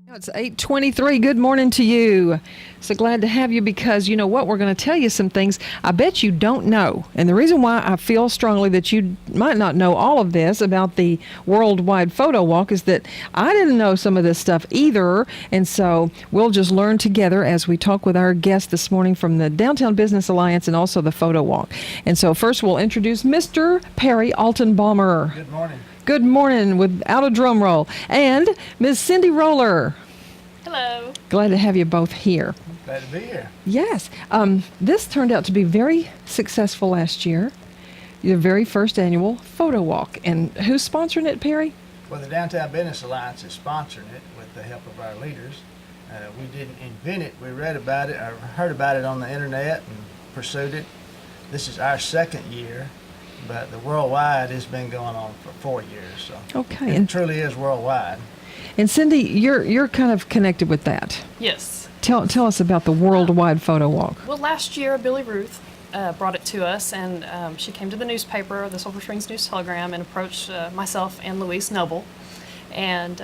It's 8:23. Good morning to you. So glad to have you because you know what? We're going to tell you some things I bet you don't know. And the reason why I feel strongly that you might not know all of this about the Worldwide Photo Walk is that I didn't know some of this stuff either. And so we'll just learn together as we talk with our guest this morning from the Downtown Business Alliance and also the Photo Walk. And so first we'll introduce Mr. Perry Altenbaumer. Good morning. Good morning without a drum roll. And Ms. Cindy Roller. Hello. Glad to have you both here. Glad to be here. Yes. This turned out to be very successful last year. Your very first annual photo walk. And who's sponsoring it, Perry? Well, the Downtown Business Alliance is sponsoring it with the help of our leaders. We didn't invent it. We read about it, or heard about it on the internet and pursued it. This is our second year, but the Worldwide has been going on for 4 years. So Okay. it truly is worldwide. And Cindy, you're kind of connected with that. Yes. Tell us about the Worldwide Photo Walk. Well, last year, Billy Ruth brought it to us, and she came to the newspaper, the Sulphur Springs News Telegram, and approached myself and Louise Noble. And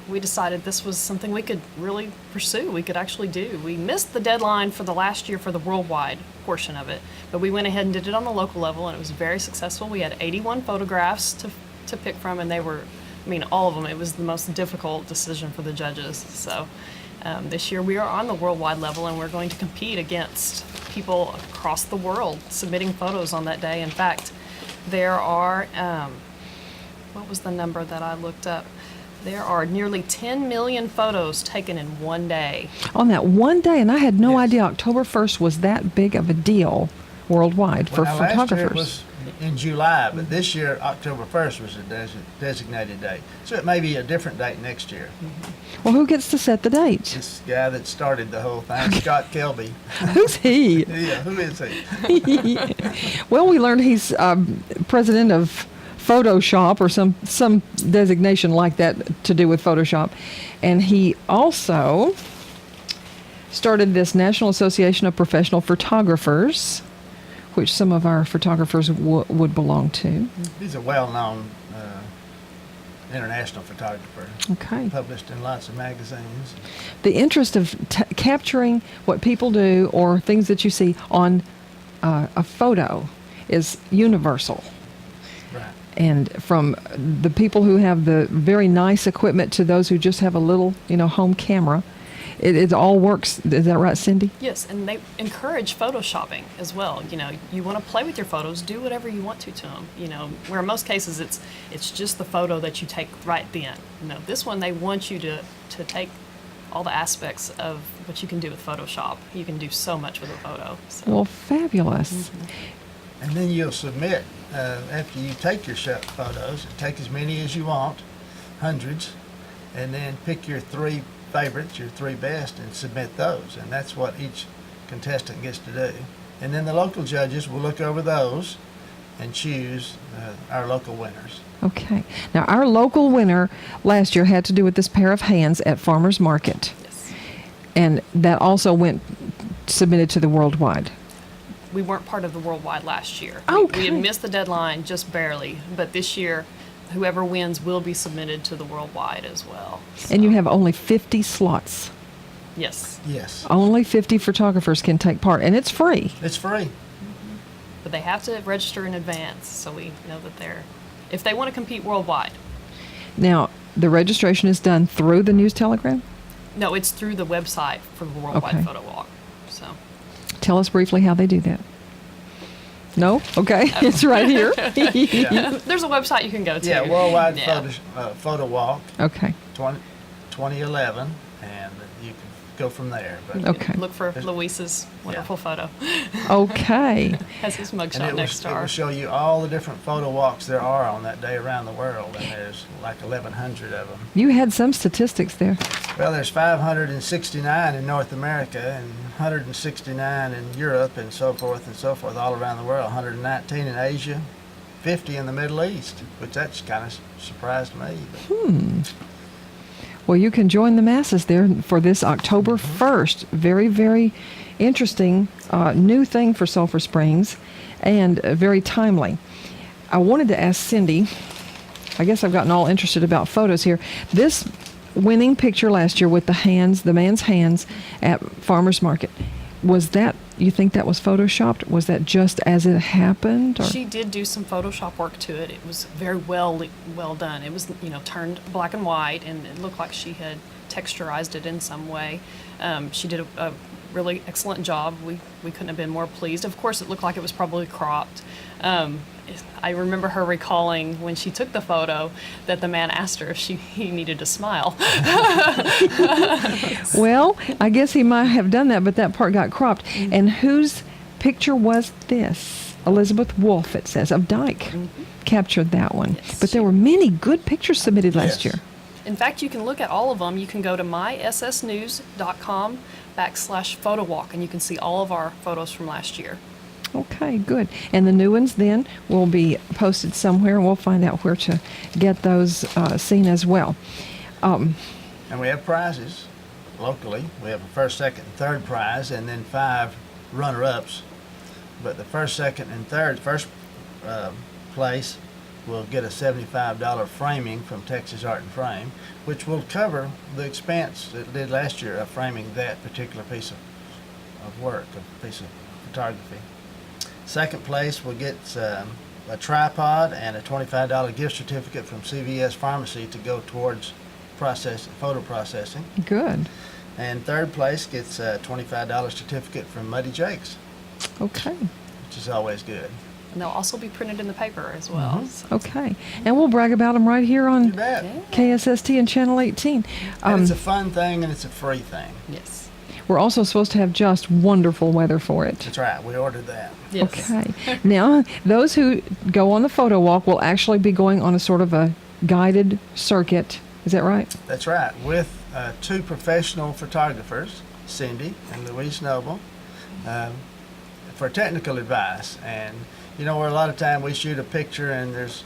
we decided this was something we could really pursue, we could actually do. We missed the deadline for the last year for the worldwide portion of it, but we went ahead and did it on the local level, and it was very successful. We had 81 photographs to pick from, and they were, I mean, all of them. It was the most difficult decision for the judges. So this year we are on the worldwide level, and we're going to compete against people across the world submitting photos on that day. In fact, there are, what was the number that I looked up? There are nearly 10 million photos taken in one day. On that one day, and I had no Yes. idea October 1st was that big of a deal worldwide for Well, now, last year photographers. it was in July, but this year October 1st was a designated date. So it may be a different date next year. Well, who gets to set the date? This guy that started the whole thing, Scott Kelby. Who's he? Yeah, who is he? Well, we learned he's president of Photoshop or some designation like that to do with Photoshop. And he also started this National Association of Professional Photographers, which some of our photographers would belong to. He's a well-known international photographer. Okay. Published in lots of magazines. The interest of capturing what people do or things that you see on a photo is universal. Right. And from the people who have the very nice equipment to those who just have a little, home camera, it all works. Is that right, Cindy? Yes, and they encourage photoshopping as well. You want to play with your photos, do whatever you want to them. Where in most cases it's just the photo that you take right then. This one they want you to take all the aspects of what you can do with Photoshop. You can do so much with a photo. So. Well, fabulous. Mm-hmm. And then you'll submit, after you take your photos, take as many as you want, hundreds, and then pick your three favorites, your three best, and submit those. And that's what each contestant gets to do. And then the local judges will look over those and choose our local winners. Okay. Now, our local winner last year had to do with this pair of hands at Farmers Market. Yes. And that also went submitted to the Worldwide. We weren't part of the Worldwide last year. Okay. We had missed the deadline just barely, but this year, whoever wins will be submitted to the Worldwide as well. And you So, have only 50 slots. yes, Yes. Only 50 photographers can take part, and it's free. It's free. but they have to register in advance, so we know that if they want to compete worldwide. Now, the registration is done through the News Telegram? No, it's through the website for the Worldwide Okay. Photo Walk. So. Tell us briefly how they do that. No? Okay. It's right here. Yeah. There's a website you can go to. Yeah, Worldwide Yeah. Photo Walk Okay. 2011, and you can go from there. But Okay. Look for Luis's wonderful photo. Okay. Has his And mugshot it next to will our. show you all the different photo walks there are on that day around the world, and there's like 1,100 of them. You had some statistics there. Well, there's 569 in North America and 169 in Europe and so forth, all around the world. 119 in Asia, 50 in the Middle East, which that's kind of surprised me. But Well, you can join the masses there for this October 1st. Very, very interesting new thing for Sulphur Springs and very timely. I wanted to ask Cindy, I guess I've gotten all interested about photos here. This winning picture last year with the man's hands at farmer's market. Was that, you think that was photoshopped? Was that just as it happened? Or? She did do some Photoshop work to it. It was very well done. It was, turned black and white, and it looked like she had texturized it in some way. She did a really excellent job. We couldn't have been more pleased. Of course, it looked like it was probably cropped. I remember her recalling when she took the photo that the man asked her if he needed to smile. Well, I guess he might have done that, but that part got cropped. Mm-hmm. And whose picture was this? Elizabeth Wolf, it says, of Dyke. Captured that one. Yes, But there were many good pictures submitted last Yes. year. In fact, you can look at all of them. You can go to myssnews.com/photo walk, and you can see all of our photos from last year. Okay, good. And the new ones then will be posted somewhere, and we'll find out where to get those seen as well. And we have prizes locally. We have a first, second, and third prize, and then 5 runner-ups. But the first, second, and first place will get a $75 framing from Texas Art and Frame, which will cover the expense that it did last year of framing that particular piece of work, a piece of photography. Second place will get a tripod and a $25 gift certificate from CVS Pharmacy to go towards photo processing. Good. And third place gets a $25 certificate from Muddy Jakes, Okay. which is always good. And they'll also be printed in the paper as well. So- Okay. And we'll brag about them right here You on bet. KSST and Channel 18. And it's a fun thing and it's a free thing. Yes. We're also supposed to have just wonderful weather for it. That's right. We ordered that. Yes. Okay. Now, those who go on the photo walk will actually be going on a sort of a guided circuit. Is that right? That's right. With 2 professional photographers, Cindy and Louise Noble, for technical advice. And where a lot of time we shoot a picture and there's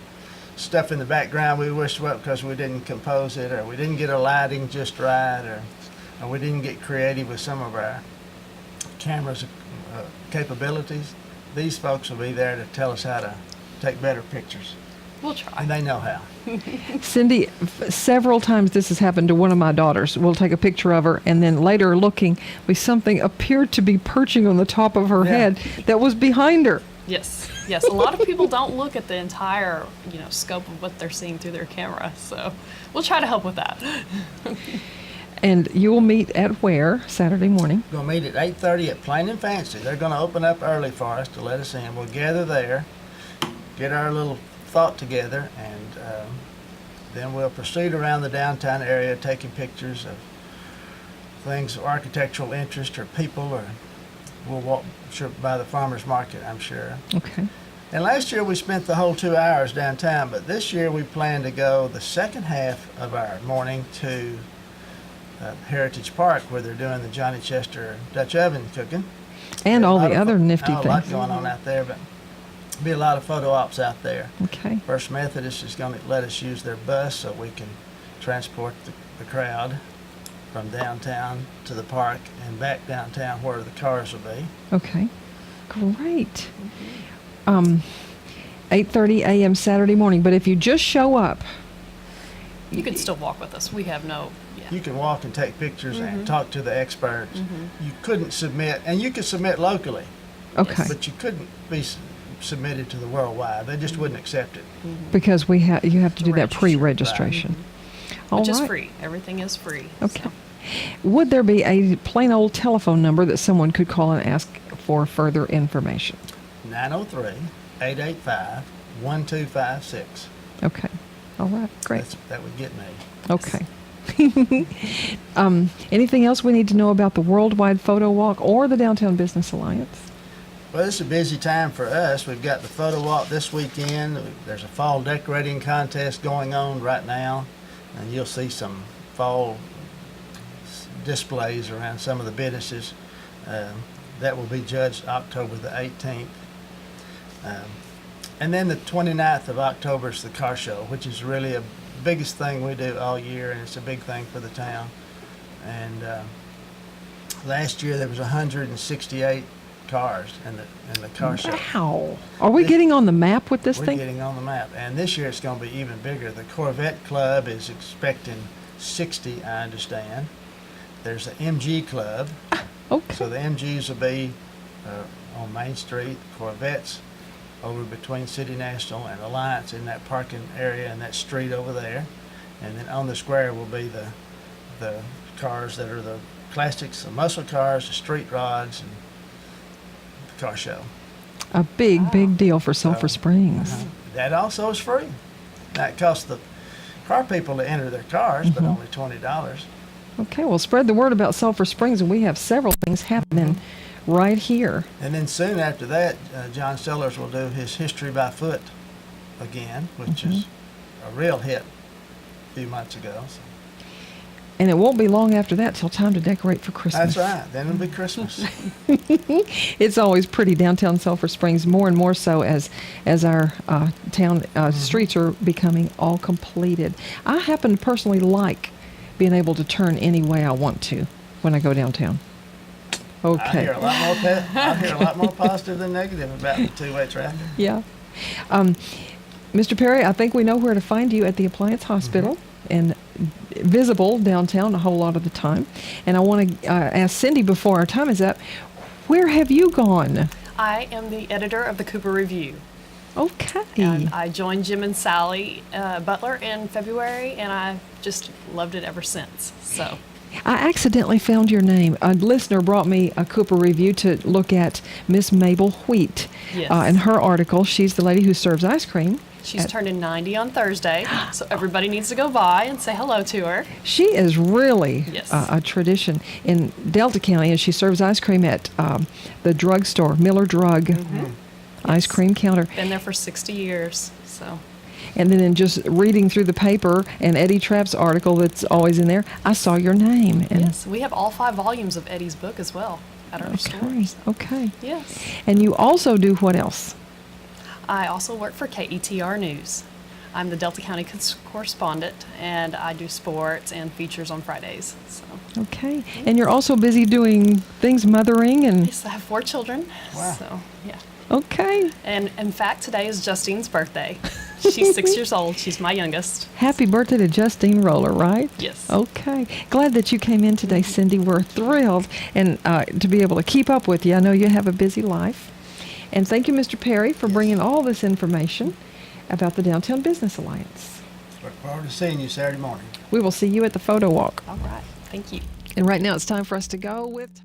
stuff in the background we wish well because we didn't compose it, or we didn't get our lighting just right, or we didn't get creative with some of our camera's capabilities. These folks will be there to tell us how to take better pictures, We'll try. and they know how. Cindy, several times this has happened to one of my daughters. We'll take a picture of her, and then later looking, something appeared to be perching on the top of her Yeah. head that was behind her. Yes. Yes. A lot of people don't look at the entire, scope of what they're seeing through their camera. So we'll try to help with that. And you will meet at where Saturday morning? We're going to meet at 8:30 at Plain and Fancy. They're going to open up early for us to let us in. We'll gather there, get our little thought together, and then we'll proceed around the downtown area taking pictures of things of architectural interest or people, or we'll walk by the farmer's market, I'm sure. Okay. And last year we spent the whole 2 hours downtown, but this year we plan to go the second half of our morning to Heritage Park, where they're doing the Johnny Chester Dutch oven cooking. And all A lot the of other nifty a lot things. going on out there, but be a lot of photo ops out there. Okay. First Methodist is going to let us use their bus so we can transport the crowd from downtown to the park and back downtown where the cars will be. Okay. Great. 8:30 a.m. Saturday morning. But if you just show up, You can still walk with us. We have no. Yeah. You can walk and take pictures and talk to the experts. You couldn't submit, and you could submit locally, okay, but you couldn't be submitted to the worldwide. They just wouldn't accept it. because you have to do that Register, pre-registration. All Which is right. free. Everything is free. Okay. So. Would there be a plain old telephone number that someone could call and ask for further information? 903-885-1256. Okay. All right. Great. That would get me. Okay. Anything else we need to know about the Worldwide Photo Walk or the Downtown Business Alliance? Well, it's a busy time for us. We've got the photo walk this weekend. There's a fall decorating contest going on right now, and you'll see some fall displays around some of the businesses. That will be judged October the 18th. And then the 29th of October is the car show, which is really a biggest thing we do all year, and it's a big thing for the town. And last year there was 168 cars in the car show. Wow. Are we getting on the map with this We're thing? getting on the map, and this year it's going to be even bigger. The Corvette Club is expecting 60, I understand. There's the MG Club. Okay. So the MGs will be on Main Street, Corvettes over between City National and Alliance in that parking area and that street over there. And then on the square will be the cars that are the classics, the muscle cars, the street rods, and the car show. A big deal for Sulphur So, Springs. That also is free. That costs the car people to enter their cars, but only $20. Okay, well, spread the word about Sulphur Springs, and we have several things happening right here. And then soon after that, John Sellers will do his History by Foot again, which is a real hit a few months ago. So. And it won't be long after that till time to decorate for Christmas. That's right. Then it'll be Christmas. It's always pretty downtown Sulphur Springs, more and more so as our town streets are becoming all completed. I happen to personally like being able to turn any way I want to when I go downtown. I Okay. hear a lot more positive than negative about the two-way traffic. Yeah. Mr. Perry, I think we know where to find you at the Appliance Hospital and visible downtown a whole lot of the time. And I want to ask Cindy before our time is up, where have you gone? I am the editor of the Cooper Review. Okay. And I joined Jim and Sally Butler in February, and I just loved it ever since. So, I accidentally found your name. A listener brought me a Cooper Review to look at Miss Mabel Wheat. Yes. In her article, she's the lady who serves ice cream. she's turning 90 on Thursday, so everybody needs to go by and say hello to her. She is really Yes. a tradition in Delta County, and she serves ice cream at the drugstore, Miller Drug ice cream counter. Been there for 60 years, so. And then in just reading through the paper and Eddie Trapp's article that's always in there, I saw your name. And Yes, we have all 5 volumes of Eddie's book as well at our Okay. stores. Okay. Yes. And you also do what else? I also work for KETR News. I'm the Delta County correspondent, and I do sports and features on Fridays. So, Okay. And you're also busy doing things, mothering and. yes, I have 4 children. Wow. So, yeah. Okay. And in fact, today is Justine's birthday. She's 6 years old. She's my youngest. Happy birthday to Justine Roller, right? Yes. Okay. Glad that you came in today, Cindy. We're thrilled and to be able to keep up with you. I know you have a busy life. And thank you, Mr. Perry, for bringing all this information about the Downtown Business Alliance. Look forward to seeing you Saturday morning. We will see you at the photo walk. All right. Thank you. And right now it's time for us to go with...